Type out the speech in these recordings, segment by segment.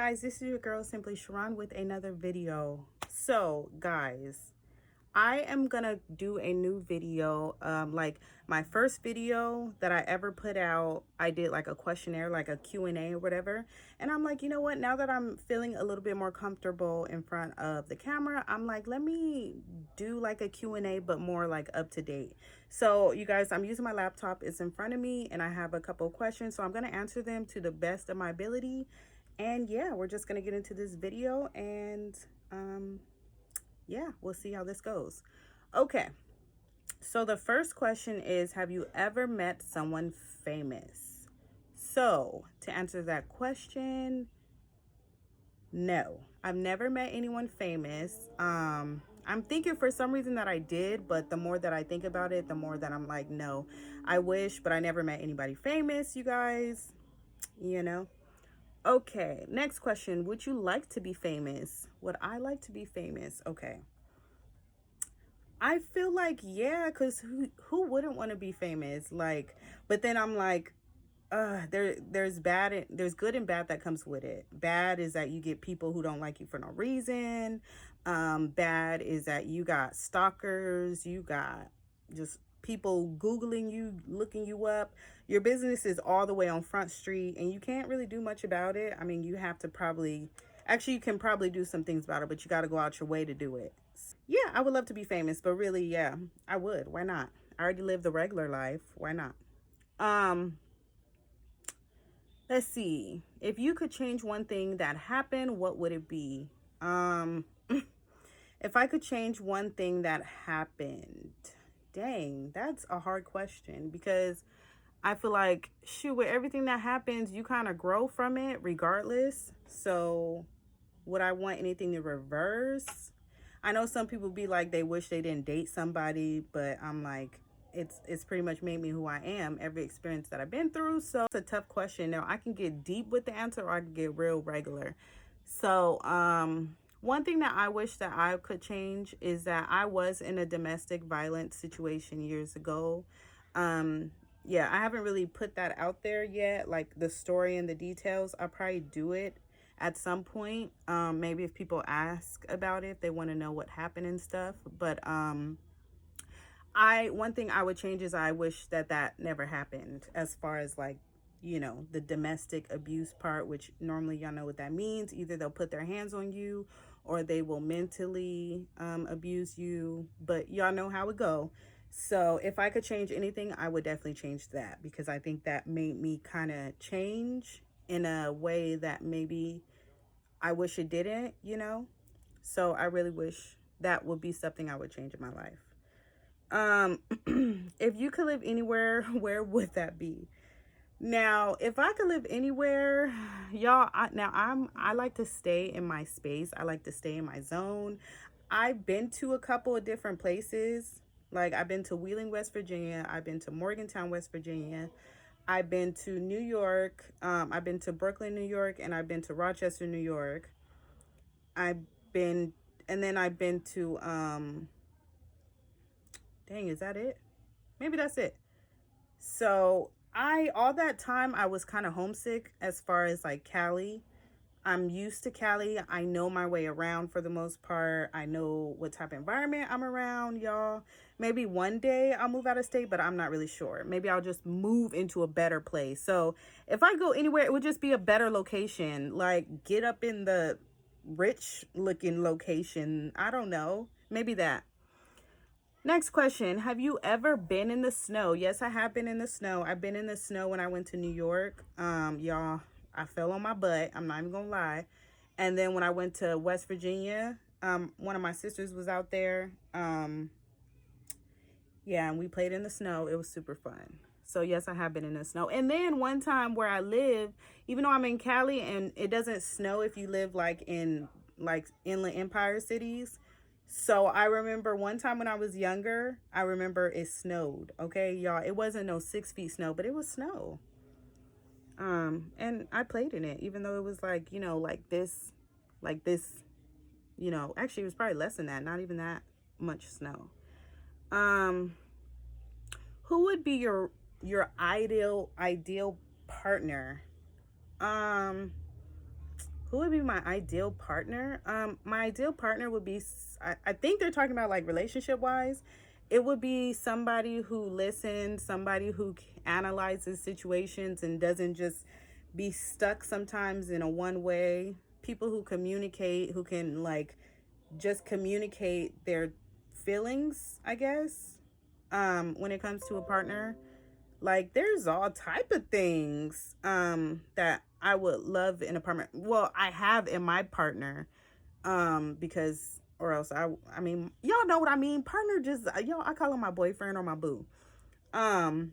guys, this is your girl Simply Sharon with another video. So guys, I am gonna do a new video. Like my first video that I ever put out, I did like a questionnaire, like a Q&A or whatever. And I'm like, you know what, now that I'm feeling a little bit more comfortable in front of the camera, I'm like, let me do like a Q&A, but more like up to date. So you guys, I'm using my laptop, it's in front of me, and I have a couple of questions, so I'm gonna answer them to the best of my ability. And yeah, we're just gonna get into this video, and yeah, we'll see how this goes. Okay, so the first question is, have you ever met someone famous? So to answer that question, no, I've never met anyone famous. I'm thinking for some reason that I did, but the more that I think about it, the more that I'm like, no, I wish, but I never met anybody famous, you guys, you know. Okay, next question. Would you like to be famous? Would I like to be famous? Okay. I feel like, yeah, because who wouldn't want to be famous? Like, but then I'm like, there's there's good and bad that comes with it. Bad is that you get people who don't like you for no reason. Bad is that you got stalkers, you got just people Googling you, looking you up. Your business is all the way on Front Street and you can't really do much about it. I mean, you have to actually, you can probably do some things about it, but you got to go out your way to do it. Yeah, I would love to be famous, but really, yeah, I would. Why not? I already live the regular life. Why not? Um, let's see. If you could change one thing that happened, what would it be? If I could change one thing that happened, dang, that's a hard question because I feel like, shoot, with everything that happens, you kind of grow from it regardless. So would I want anything to reverse? I know some people be like, they wish they didn't date somebody, but I'm like, it's pretty much made me who I am, every experience that I've been through. So it's a tough question. Now I can get deep with the answer or I can get real regular. So one thing that I wish that I could change is that I was in a domestic violence situation years ago. Yeah, I haven't really put that out there yet, like the story and the details. I'll probably do it at some point. Maybe if people ask about it, if they want to know what happened and stuff. But one thing I would change is I wish that that never happened, as far as like, you know, the domestic abuse part, which normally y'all know what that means. Either they'll put their hands on you or they will mentally abuse you, but y'all know how it go. So if I could change anything, I would definitely change that, because I think that made me kind of change in a way that maybe I wish it didn't, you know? So I really wish that would be something I would change in my life. If you could live anywhere, where would that be? Now, if I could live anywhere, y'all, I like to stay in my space. I like to stay in my zone. I've been to a couple of different places. Like I've been to Wheeling, West Virginia. I've been to Morgantown, West Virginia. I've been to New York. I've been to Brooklyn, New York, and I've been to Rochester, New York. I've been, and then I've been to, dang, is that it? Maybe that's it. So all that time I was kind of homesick as far as like Cali. I'm used to Cali. I know my way around for the most part. I know what type of environment I'm around, y'all. Maybe one day I'll move out of state, but I'm not really sure. Maybe I'll just move into a better place. So if I go anywhere, it would just be a better location. Like get up in the rich looking location. I don't know. Maybe that. Next question. Have you ever been in the snow? Yes, I have been in the snow. I've been in the snow when I went to New York. Y'all, I fell on my butt. I'm not even gonna lie. And then when I went to West Virginia, one of my sisters was out there. Yeah, and we played in the snow. It was super fun. So yes, I have been in the snow. And then one time where I live, even though I'm in Cali and it doesn't snow if you live like in like Inland Empire cities. So I remember one time when I was younger, I remember it snowed. Okay, y'all, it wasn't no 6 feet snow, but it was snow. And I played in it, even though it was like, you know, like this, you know, actually it was probably less than that, not even that much snow. Who would be your ideal partner? Who would be my ideal partner? My ideal partner would be, I think they're talking about like relationship wise. It would be somebody who listens, somebody who analyzes situations and doesn't just be stuck sometimes in a one way. People who communicate, who can like just communicate their feelings, I guess. When it comes to a partner, like there's all type of things that I would love in a partner. Well, I have in my partner, because or else I mean, y'all know what I mean. Partner, just y'all, I call him my boyfriend or my boo. um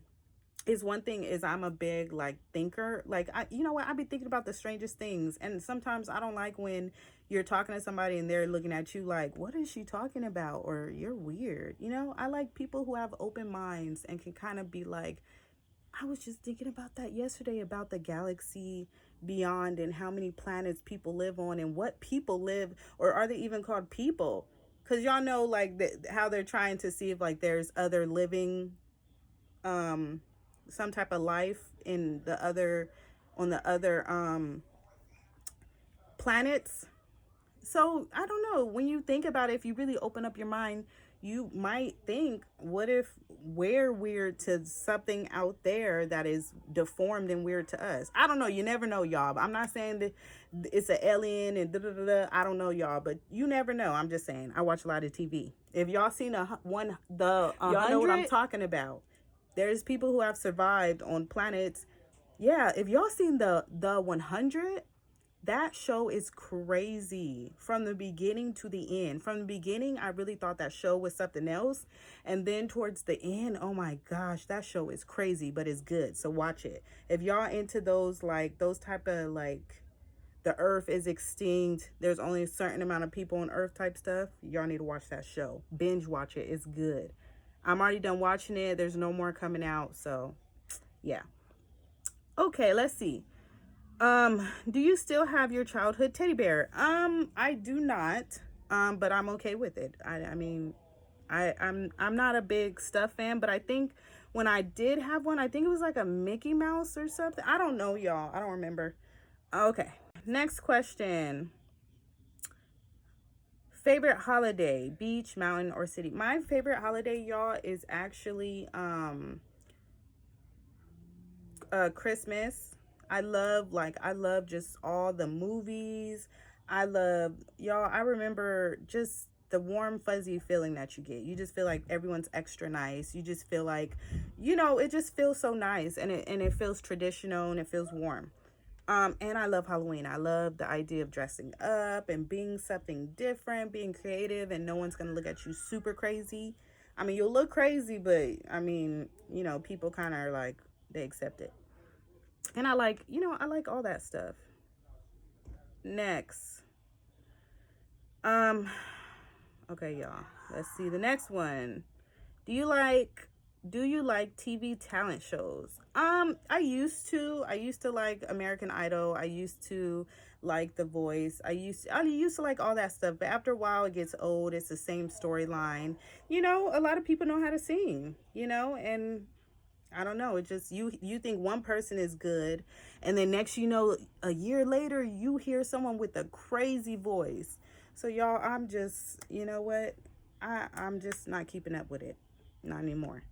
is one thing is I'm a big like thinker. Like I, you know what, I be thinking about the strangest things, and sometimes I don't like when you're talking to somebody and they're looking at you like, what is she talking about, or you're weird. You know, I like people who have open minds and can kind of be like, I was just thinking about that yesterday, about the galaxy beyond and how many planets people live on and what people live, or are they even called people? Because y'all know like how they're trying to see if like there's other living, um some type of life in the other, on the other planets. So I don't know, when you think about it, if you really open up your mind, you might think, what if we're weird to something out there that is deformed and weird to us? I don't know, you never know, y'all. I'm not saying that it's an alien and da da da da. I don't know, y'all, but you never know. I'm just saying, I watch a lot of TV. If y'all seen y'all know what I'm talking about. There's people who have survived on planets. Yeah, if y'all seen the 100, that show is crazy from the beginning to the end. From the beginning, I really thought that show was something else. And then towards the end, oh my gosh, that show is crazy, but it's good. So watch it. If y'all into those, like, those type of, like, the earth is extinct, there's only a certain amount of people on earth type stuff, y'all need to watch that show. Binge watch it. It's good. I'm already done watching it. There's no more coming out. So, yeah. Okay, let's see. Do you still have your childhood teddy bear? I do not. But I'm okay with it. I mean, I'm not a big stuff fan, but I think when I did have one, I think it was like a Mickey Mouse or something. I don't know, y'all. I don't remember. Okay. Next question. Favorite holiday, beach, mountain, or city? My favorite holiday, y'all, is actually Christmas. I love just all the movies. I love, y'all, I remember just the warm fuzzy feeling that you get. You just feel like everyone's extra nice. You just feel like, you know, it just feels so nice, and it feels traditional and it feels warm. And I love Halloween. I love the idea of dressing up and being something different, being creative, and no one's gonna look at you super crazy. I mean, you'll look crazy, but I mean, you know, people kind of are like, they accept it. And I like, you know, I like all that stuff. Next. Okay, y'all. Let's see the next one. Do you like TV talent shows? I used to. I used to like American Idol. I used to like The Voice. I used to like all that stuff, but after a while it gets old. It's the same storyline. You know, a lot of people know how to sing, you know, and I don't know. It just, you think one person is good, and then next you know, a year later you hear someone with a crazy voice. So y'all, I'm just, you know what? I'm just not keeping up with it. Not anymore.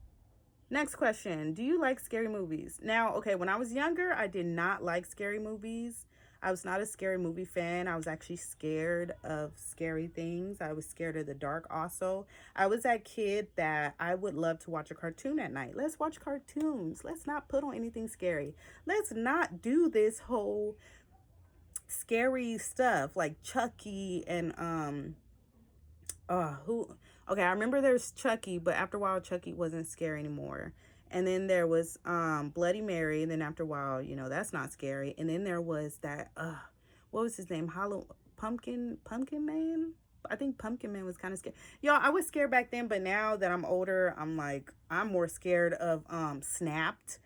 Next question. Do you like scary movies? Now, okay, when I was younger, I did not like scary movies. I was not a scary movie fan. I was actually scared of scary things. I was scared of the dark also. I was that kid that I would love to watch a cartoon at night. Let's watch cartoons. Let's not put on anything scary. Let's not do this whole scary stuff like Chucky and who, okay, I remember there's Chucky, but after a while Chucky wasn't scary anymore. And then there was Bloody Mary, and then after a while, you know, that's not scary. And then there was that what was his name? Pumpkin Man? I think Pumpkin Man was kind of scary. Y'all, I was scared back then, but now that I'm older, I'm like, I'm more scared of Snapped.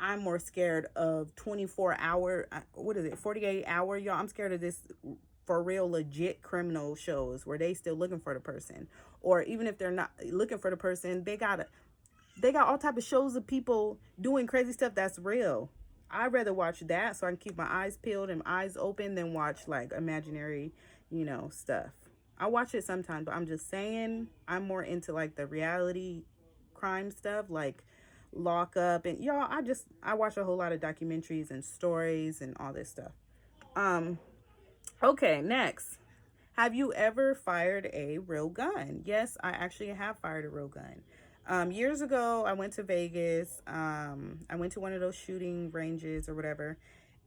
I'm more scared of 24-hour, what is it, 48-hour, y'all. I'm scared of this for real legit criminal shows where they still looking for the person, or even if they're not looking for the person, they got all type of shows of people doing crazy stuff that's real. I'd rather watch that so I can keep my eyes peeled and eyes open than watch like imaginary, stuff. I watch it sometimes, but I'm just saying I'm more into like the reality crime stuff, like Lock Up, and y'all, I watch a whole lot of documentaries and stories and all this stuff. Um, okay, next. Have you ever fired a real gun? Yes, I actually have fired a real gun. Years ago, I went to Vegas. I went to one of those shooting ranges or whatever,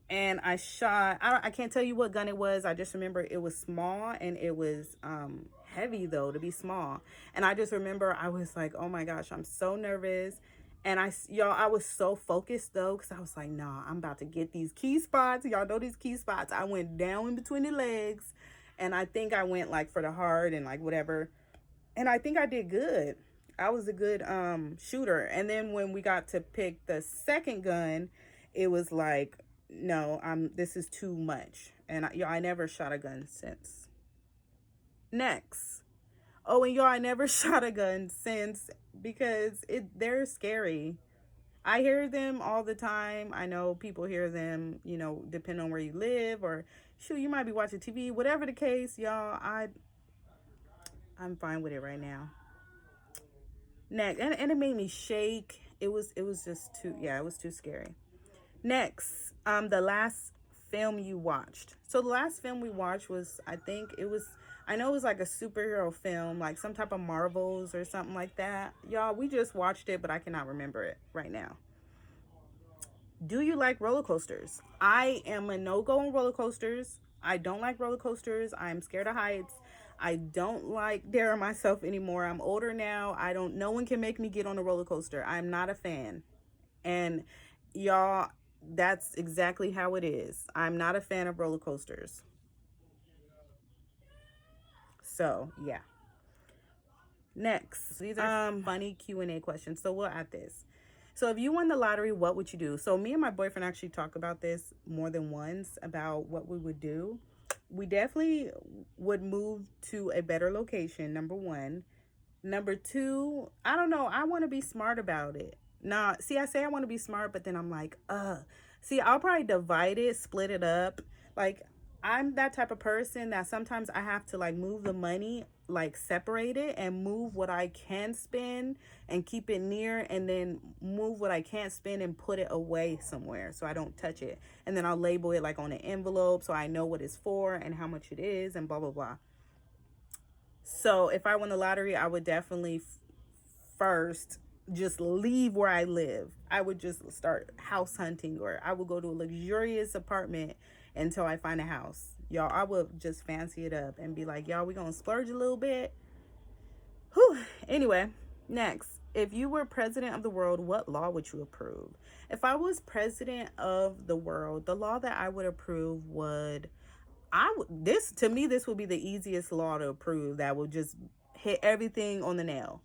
and I shot. I can't tell you what gun it was. I just remember it was small and it was heavy though to be small. And I just remember I was like, oh my gosh, I'm so nervous. And I was so focused though, because I was like, nah, I'm about to get these key spots. Y'all know these key spots. I went down in between the legs, and I think I went like for the heart and like whatever. And I think I did good. I was a good shooter. And then when we got to pick the second gun, it was like, no, this is too much. And I never shot a gun since. Next. Oh, and y'all, I never shot a gun since because they're scary. I hear them all the time. I know people hear them, depending on where you live, or shoot, you might be watching TV, whatever the case, y'all. I'm fine with it right now. Next, and it made me shake. It was just too, yeah, it was too scary. Next, the last film you watched. So the last film we watched was, I know it was like a superhero film, like some type of Marvels or something like that. Y'all, we just watched it, but I cannot remember it right now. Do you like roller coasters? I am a no-go on roller coasters. I don't like roller coasters. I'm scared of heights. I don't like daring myself anymore. I'm older now. No one can make me get on a roller coaster. I'm not a fan. And y'all, that's exactly how it is. I'm not a fan of roller coasters. So, yeah. Next, these are funny Q&A questions. So we'll add this. So if you won the lottery, what would you do? So me and my boyfriend actually talk about this more than once about what we would do. We definitely would move to a better location, number one. Number two, I don't know. I want to be smart about it. Nah, see, I say I want to be smart, but then I'm like, See, I'll probably divide it, split it up. Like, I'm that type of person that sometimes I have to like move the money, like separate it and move what I can spend and keep it near, and then move what I can't spend and put it away somewhere so I don't touch it. And then I'll label it like on an envelope so I know what it's for and how much it is and blah, blah, blah. So if I won the lottery, I would definitely first just leave where I live. I would just start house hunting, or I would go to a luxurious apartment until I find a house. Y'all, I would just fancy it up and be like, y'all, we gonna splurge a little bit. Whew. Anyway, next. If you were president of the world, what law would you approve? If I was president of the world, the law that I would approve this would be the easiest law to approve that would just hit everything on the nail.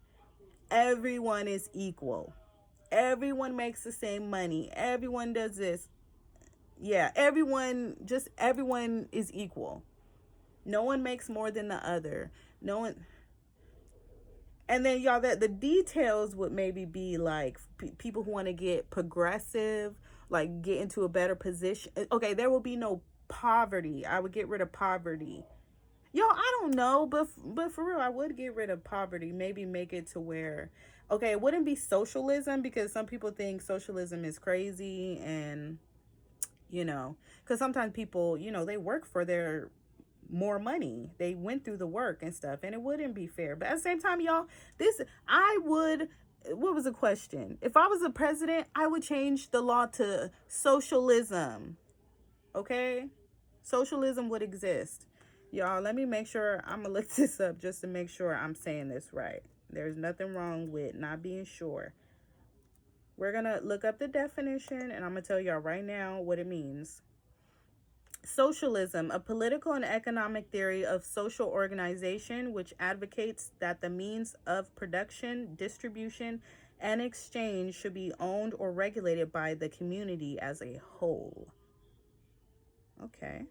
Everyone is equal. Everyone makes the same money. Everyone does this. Yeah, everyone is equal. No one makes more than the other. No one. And then y'all, that the details would maybe be like people who want to get progressive, like get into a better position. Okay, there will be no poverty. I would get rid of poverty. Y'all, I don't know, but for real, I would get rid of poverty. Maybe make it to where, okay, it wouldn't be socialism, because some people think socialism is crazy, and because sometimes people, they work for their more money. They went through the work and stuff, and it wouldn't be fair. But at the same time, y'all, what was the question? If I was a president, I would change the law to socialism. Okay? Socialism would exist. Y'all, let me make sure. I'm going to look this up just to make sure I'm saying this right. There's nothing wrong with not being sure. We're going to look up the definition, and I'm going to tell y'all right now what it means. Socialism, a political and economic theory of social organization which advocates that the means of production, distribution, and exchange should be owned or regulated by the community as a whole. Okay.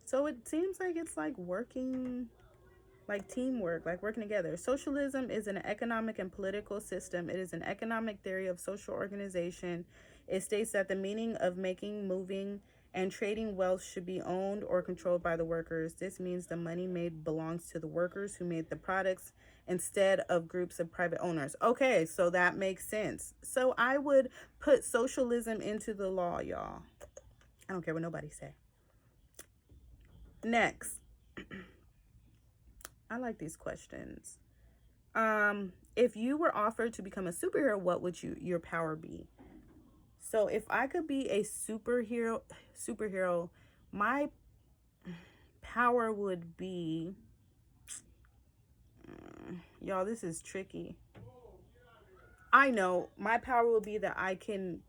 So it seems like it's like working like teamwork, like working together. Socialism is an economic and political system. It is an economic theory of social organization. It states that the meaning of making, moving, and trading wealth should be owned or controlled by the workers. This means the money made belongs to the workers who made the products instead of groups of private owners. Okay, so that makes sense. So I would put socialism into the law, y'all. I don't care what nobody say. Next. I like these questions. If you were offered to become a superhero, what would your power be? So if I could be a superhero, my power would be, y'all, this is tricky. I know my power would be that I can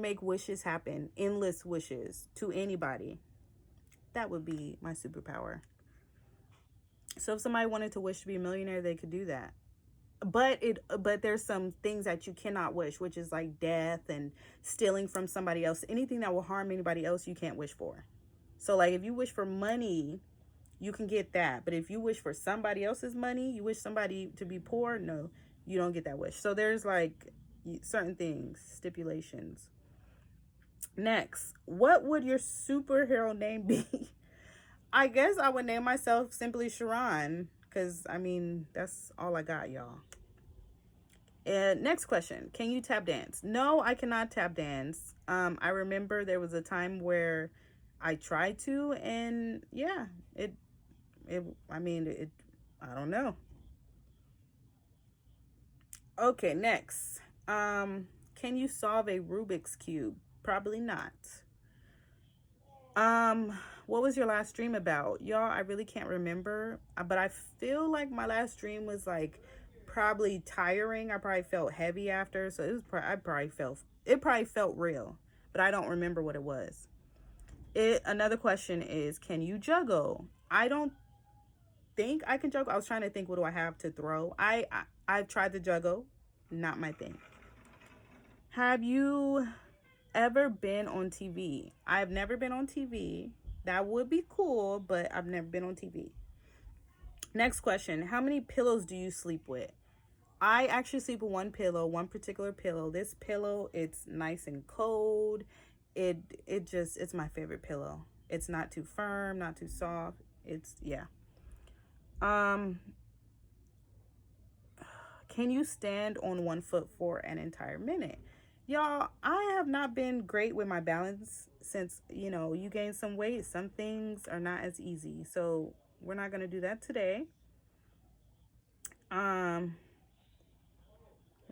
make wishes happen, endless wishes to anybody. That would be my superpower. So if somebody wanted to wish to be a millionaire, they could do that. But there's some things that you cannot wish, which is like death and stealing from somebody else. Anything that will harm anybody else, you can't wish for. So like if you wish for money, you can get that. But if you wish for somebody else's money, you wish somebody to be poor, no, you don't get that wish. So there's like certain things, stipulations. Next, what would your superhero name be? I guess I would name myself simply Sharon, because I mean that's all I got, y'all. And next question, can you tap dance? No, I cannot tap dance. I remember there was a time where I tried to, and yeah, I don't know. Okay, next. Can you solve a Rubik's Cube? Probably not. What was your last dream about? Y'all, I really can't remember, but I feel like my last dream was like probably tiring. I probably felt heavy after, so it probably felt real, but I don't remember what it was. Another question is, can you juggle? I don't think I can juggle. I was trying to think, what do I have to throw? I've tried to juggle, not my thing. Have you ever been on TV? I've never been on TV. That would be cool, but I've never been on TV. Next question. How many pillows do you sleep with? I actually sleep with one pillow, one particular pillow. This pillow, it's nice and cold. It's my favorite pillow. It's not too firm, not too soft. Yeah. Can you stand on 1 foot for an entire minute? Y'all, I have not been great with my balance since, you gain some weight. Some things are not as easy. So we're not going to do that today.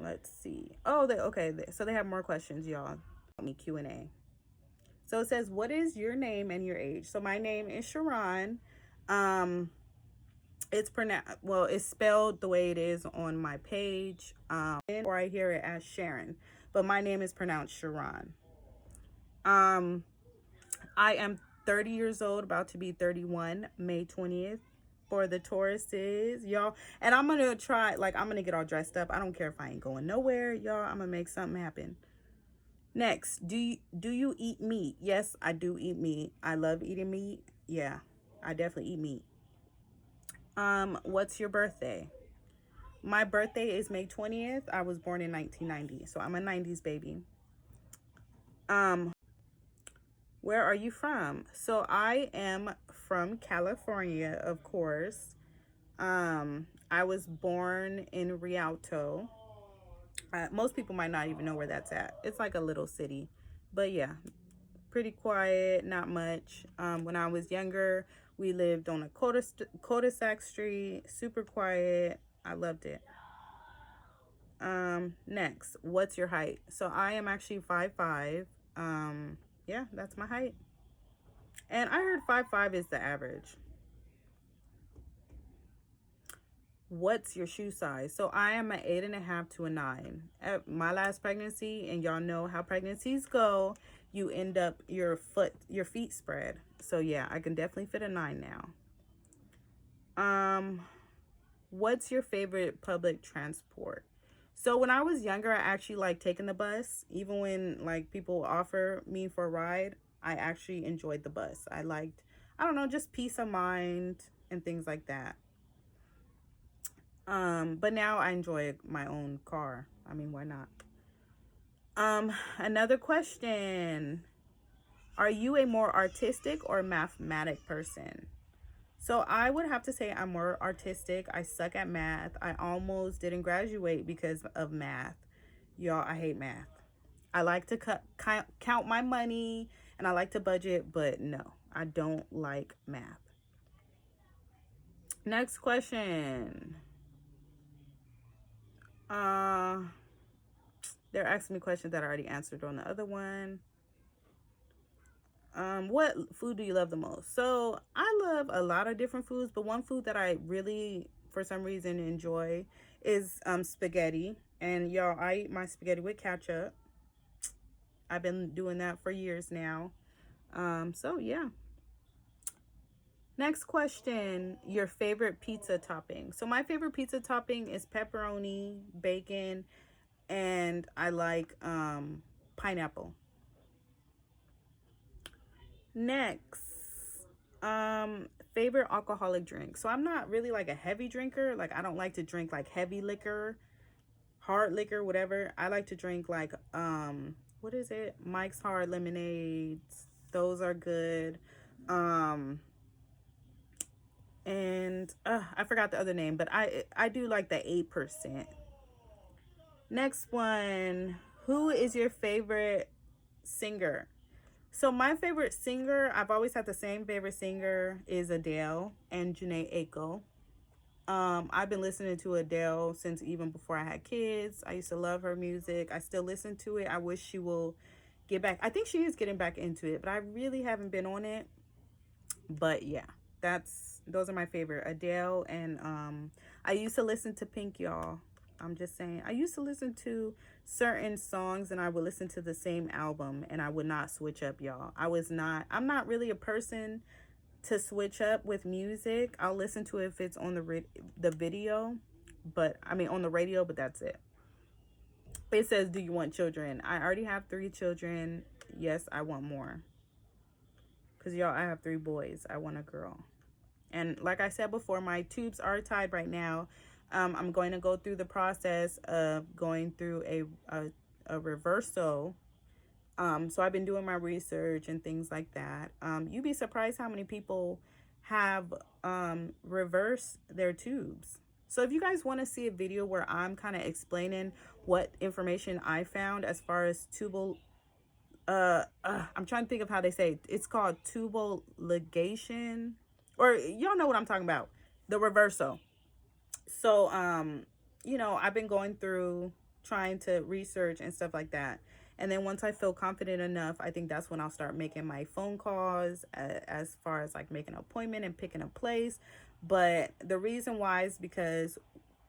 Let's see. Oh, so they have more questions, y'all. Q&A. So it says, what is your name and your age? So my name is Sharon. It's spelled the way it is on my page, or I hear it as Sharon, but my name is pronounced Sharon. I am 30 years old, about to be 31, May 20th. For the Tauruses, y'all, and I'm gonna try, I'm gonna get all dressed up. I don't care if I ain't going nowhere, y'all. I'm gonna make something happen. Next, do you eat meat? Yes, I do eat meat. I love eating meat. Yeah, I definitely eat meat. What's your birthday? My birthday is May 20th. I was born in 1990, so I'm a 90s baby. Where are you from? So I am from California, of course. I was born in Rialto. Most people might not even know where that's at. It's like a little city, but yeah, pretty quiet, not much. When I was younger, we lived on a cul-de-sac street, super quiet. I loved it. Next, what's your height? So I am actually 5'5". Yeah, that's my height. And I heard 5'5" is the average. What's your shoe size? So I am an 8.5 to a 9. At my last pregnancy, and y'all know how pregnancies go, you end up your feet spread. So yeah, I can definitely fit a 9 now. What's your favorite public transport? So when I was younger, I actually liked taking the bus. Even when people offer me for a ride, I actually enjoyed the bus. I I don't know, just peace of mind and things like that. But now I enjoy my own car. I mean, why not? Another question. Are you a more artistic or mathematic person? So I would have to say I'm more artistic. I suck at math. I almost didn't graduate because of math. Y'all, I hate math. I like to count my money and I like to budget, but no, I don't like math. Next question. They're asking me questions that I already answered on the other one. What food do you love the most? So I love a lot of different foods, but one food that I really, for some reason, enjoy is spaghetti. And y'all, I eat my spaghetti with ketchup. I've been doing that for years now. So yeah. Next question, your favorite pizza topping. So my favorite pizza topping is pepperoni, bacon, and I like pineapple. Next, favorite alcoholic drink. So I'm not really like a heavy drinker. Like I don't like to drink like heavy liquor, hard liquor, whatever. I like to drink like what is it? Mike's Hard Lemonades. Those are good. And I forgot the other name, but I do like the 8%. Next one, who is your favorite singer? So my favorite singer, I've always had the same favorite singer, is Adele and Janae Aiko. I've been listening to Adele since even before I had kids. I used to love her music. I still listen to it. I wish she will get back. I think she is getting back into it, but I really haven't been on it. But yeah, those are my favorite, Adele. And I used to listen to Pink, y'all. I'm just saying, I used to listen to certain songs and I would listen to the same album and I would not switch up, y'all. I'm not really a person to switch up with music. I'll listen to it if it's on the video, but I mean on the radio, but that's it. It says, do you want children? I already have 3 children. Yes, I want more. Because y'all, I have 3 boys. I want a girl. And like I said before, my tubes are tied right now. I'm going to go through the process of going through a reversal. So I've been doing my research and things like that. You'd be surprised how many people have reversed their tubes. So if you guys want to see a video where I'm kind of explaining what information I found as far as tubal, I'm trying to think of how they say it. It's called tubal ligation, or y'all know what I'm talking about, the reversal. So, I've been going through trying to research and stuff like that. And then once I feel confident enough, I think that's when I'll start making my phone calls as far as like making an appointment and picking a place. But the reason why is because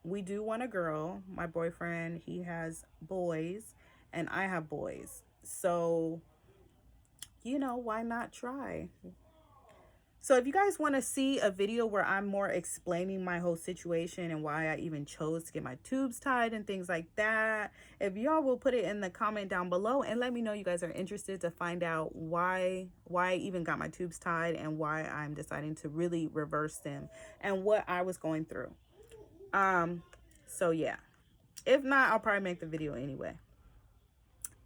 we do want a girl. My boyfriend, he has boys and I have boys. So, why not try? So if you guys want to see a video where I'm more explaining my whole situation and why I even chose to get my tubes tied and things like that, if y'all will put it in the comment down below and let me know you guys are interested to find out why I even got my tubes tied and why I'm deciding to really reverse them and what I was going through. So yeah. If not, I'll probably make the video anyway.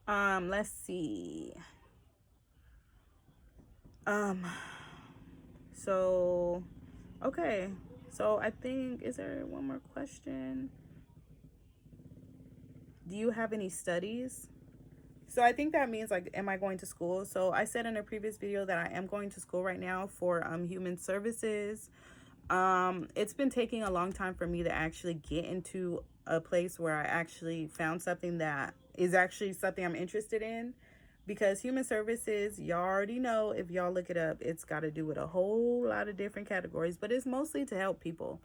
Let's see. So, okay. So I think, is there one more question? Do you have any studies? So I think that means like, am I going to school? So I said in a previous video that I am going to school right now for human services. It's been taking a long time for me to actually get into a place where I actually found something that is actually something I'm interested in. Because human services, y'all already know, if y'all look it up, it's got to do with a whole lot of different categories, but it's mostly to help people.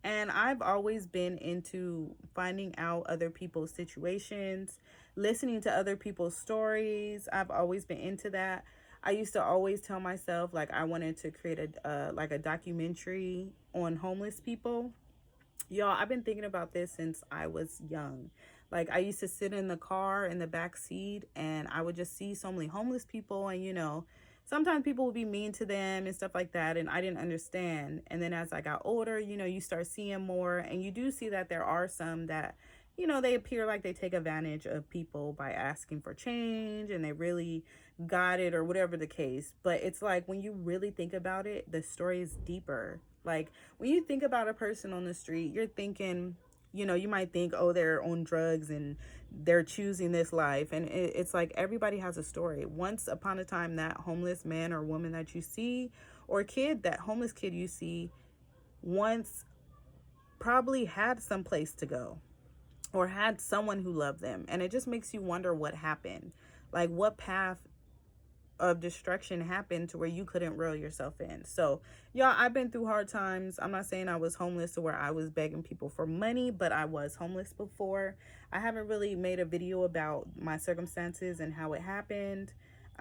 And I've always been into finding out other people's situations, listening to other people's stories. I've always been into that. I used to always tell myself like I wanted to create a documentary on homeless people. Y'all, I've been thinking about this since I was young. Like, I used to sit in the car in the back seat and I would just see so many homeless people and, sometimes people would be mean to them and stuff like that, and I didn't understand. And then as I got older, you know, you start seeing more, and you do see that there are some that, you know, they appear like they take advantage of people by asking for change, and they really got it or whatever the case. But it's like, when you really think about it, the story is deeper. Like, when you think about a person on the street, you're thinking, you know, you might think, oh, they're on drugs and they're choosing this life. And it's like, everybody has a story. Once upon a time, that homeless man or woman that you see, or kid, that homeless kid you see, once probably had some place to go, or had someone who loved them. And it just makes you wonder what happened. Like, what path of destruction happened to where you couldn't reel yourself in. So, y'all, I've been through hard times. I'm not saying I was homeless to where I was begging people for money, but I was homeless before. I haven't really made a video about my circumstances and how it happened.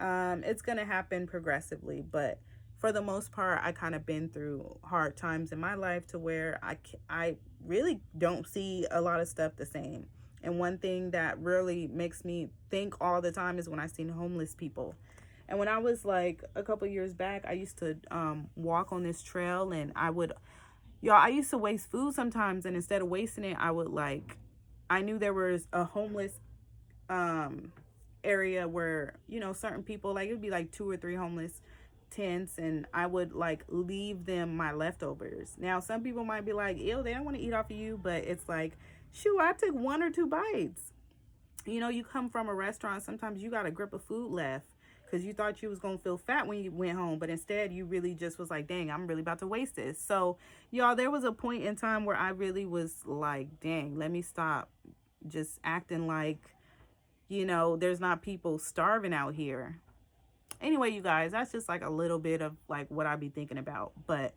It's gonna happen progressively, but for the most part, I kind of been through hard times in my life to where I really don't see a lot of stuff the same. And one thing that really makes me think all the time is when I seen homeless people. And when I was like a couple years back, I used to walk on this trail, and I used to waste food sometimes. And instead of wasting it, I knew there was a homeless area where, you know, certain people, like, it would be like 2 or 3 homeless tents, and I would like leave them my leftovers. Now, some people might be like, ew, they don't want to eat off of you, but it's like, shoot, I took 1 or 2 bites. You know, you come from a restaurant, sometimes you got a grip of food left, because you thought you was going to feel fat when you went home. But instead, you really just was like, dang, I'm really about to waste this. So, y'all, there was a point in time where I really was like, dang, let me stop just acting like, you know, there's not people starving out here. Anyway, you guys, that's just like a little bit of like what I be thinking about. But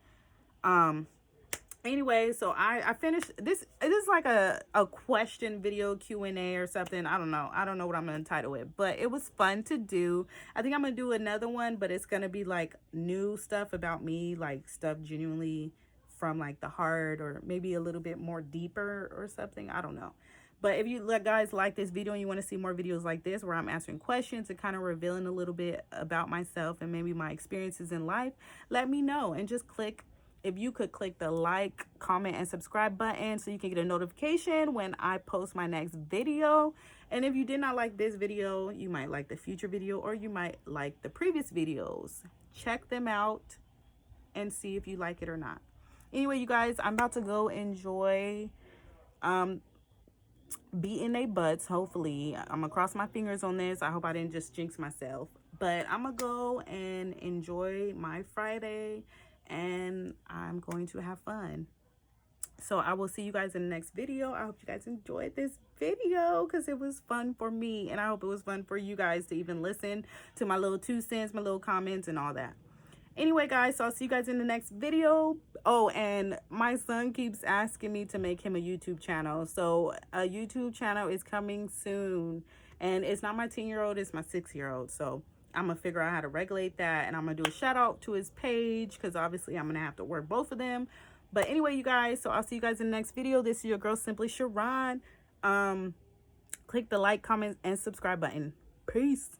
anyway, so I finished this. It is like a question video, Q&A or something. I don't know what I'm gonna entitle it, but it was fun to do. I think I'm gonna do another one, but it's gonna be like new stuff about me, like stuff genuinely from like the heart, or maybe a little bit more deeper or something. I don't know. But if you guys like this video and you want to see more videos like this where I'm answering questions and kind of revealing a little bit about myself and maybe my experiences in life, let me know. And just if you could click the like, comment, and subscribe button so you can get a notification when I post my next video. And if you did not like this video, you might like the future video, or you might like the previous videos. Check them out and see if you like it or not. Anyway, you guys, I'm about to go enjoy beating their butts. Hopefully, I'm gonna cross my fingers on this. I hope I didn't just jinx myself, but I'm gonna go and enjoy my Friday, and I'm going to have fun. So I will see you guys in the next video. I hope you guys enjoyed this video, because it was fun for me, and I hope it was fun for you guys to even listen to my little 2 cents, my little comments, and all that. Anyway, guys, so I'll see you guys in the next video. Oh, and my son keeps asking me to make him a YouTube channel. So a YouTube channel is coming soon. And it's not my 10-year-old, it's my 6-year-old. So I'm going to figure out how to regulate that. And I'm going to do a shout out to his page, because obviously I'm going to have to work both of them. But anyway, you guys, so I'll see you guys in the next video. This is your girl, Simply Sharon. Click the like, comment, and subscribe button. Peace.